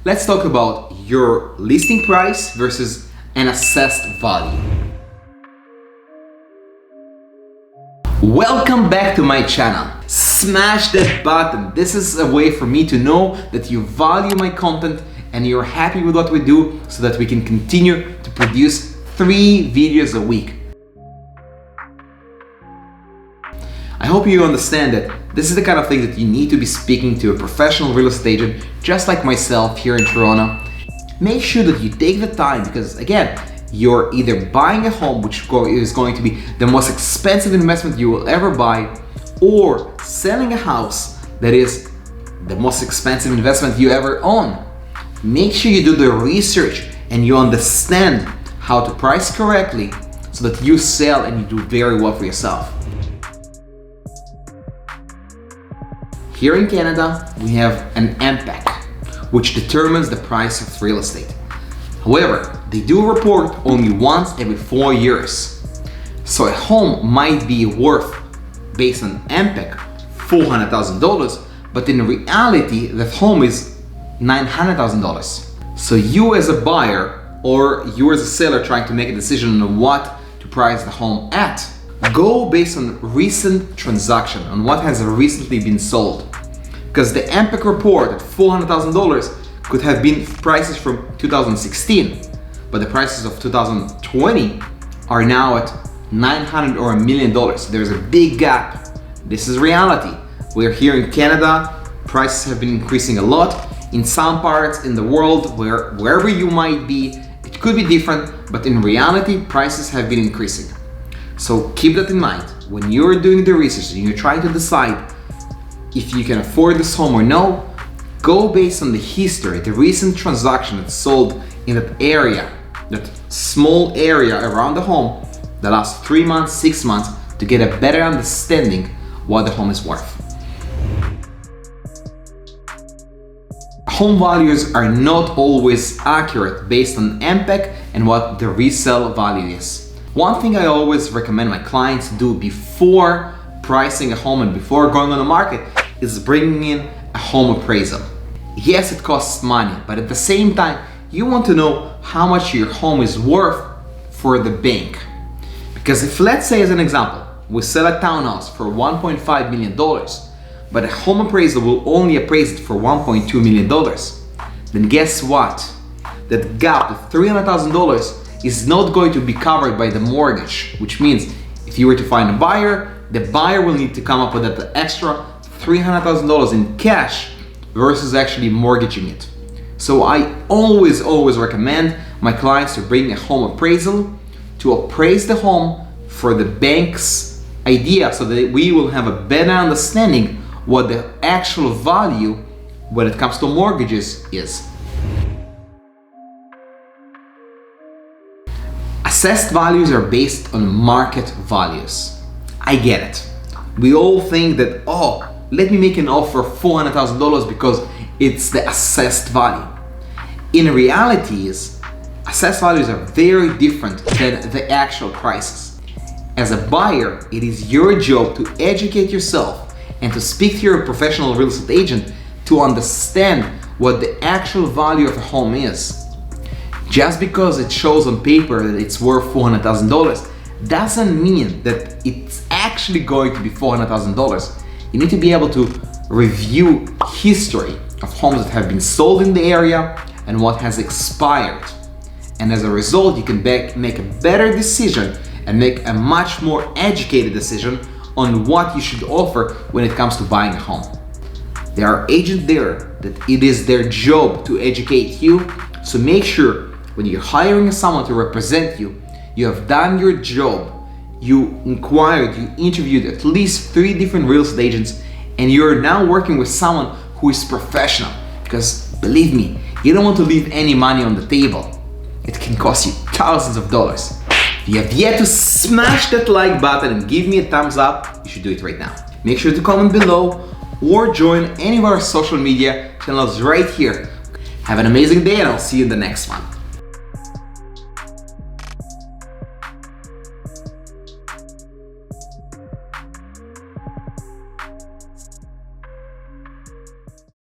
Let's talk about your listing price versus an assessed value. Welcome back to my channel. Smash that button. This is a way for me to know that you value my content and you're happy with what we do so that we can continue to produce 3 videos a week. I hope you understand that this is the kind of thing that you need to be speaking to a professional real estate agent just like myself here in Toronto. Make sure that you take the time because again, you're either buying a home which is going to be the most expensive investment you will ever buy, or selling a house that is the most expensive investment you ever own. Make sure you do the research and you understand how to price correctly so that you sell and you do very well for yourself. Here in Canada, we have an MPAC, which determines the price of real estate. However, they do report only once every 4 years. So a home might be worth, based on MPAC, $400,000, but in reality, the home is $900,000. So you as a buyer or you as a seller trying to make a decision on what to price the home at, go based on recent transaction, on what has recently been sold. Because the MPAC report at $400,000 could have been prices from 2016, but the prices of 2020 are now at $900,000 or $1 million. There's a big gap. This is reality. We're here in Canada, prices have been increasing a lot. In some parts in the world, wherever you might be, it could be different, but in reality, prices have been increasing. So keep that in mind. When you're doing the research and you're trying to decide if you can afford this home or no, go based on the history, the recent transaction that sold in that area, that small area around the home, the last 3 months, 6 months, to get a better understanding what the home is worth. Home values are not always accurate based on MPAC and what the resale value is. One thing I always recommend my clients do before pricing a home and before going on the market is bringing in a home appraisal. Yes, it costs money, but at the same time, you want to know how much your home is worth for the bank. Because if, let's say as an example, we sell a townhouse for $1.5 million, but a home appraisal will only appraise it for $1.2 million, then guess what? That gap of $300,000 is not going to be covered by the mortgage, which means if you were to find a buyer, the buyer will need to come up with that extra $300,000 in cash versus actually mortgaging it. So I always recommend my clients to bring a home appraisal to appraise the home for the bank's idea so that we will have a better understanding what the actual value when it comes to mortgages is. Assessed values are based on market values. I get it. We all think that, oh, let me make an offer of $400,000 because it's the assessed value. In reality, assessed values are very different than the actual prices. As a buyer, it is your job to educate yourself and to speak to your professional real estate agent to understand what the actual value of a home is. Just because it shows on paper that it's worth $400,000 doesn't mean that it's actually going to be $400,000. You need to be able to review history of homes that have been sold in the area and what has expired. And as a result, you can make a better decision and make a much more educated decision on what you should offer when it comes to buying a home. There are agents there that it is their job to educate you, so make sure when you're hiring someone to represent you, you have done your job. You inquired, you interviewed at least 3 different real estate agents, and you're now working with someone who is professional. Because believe me, you don't want to leave any money on the table. It can cost you thousands of dollars. If you have yet to smash that like button and give me a thumbs up, you should do it right now. Make sure to comment below or join any of our social media channels right here. Have an amazing day and I'll see you in the next one.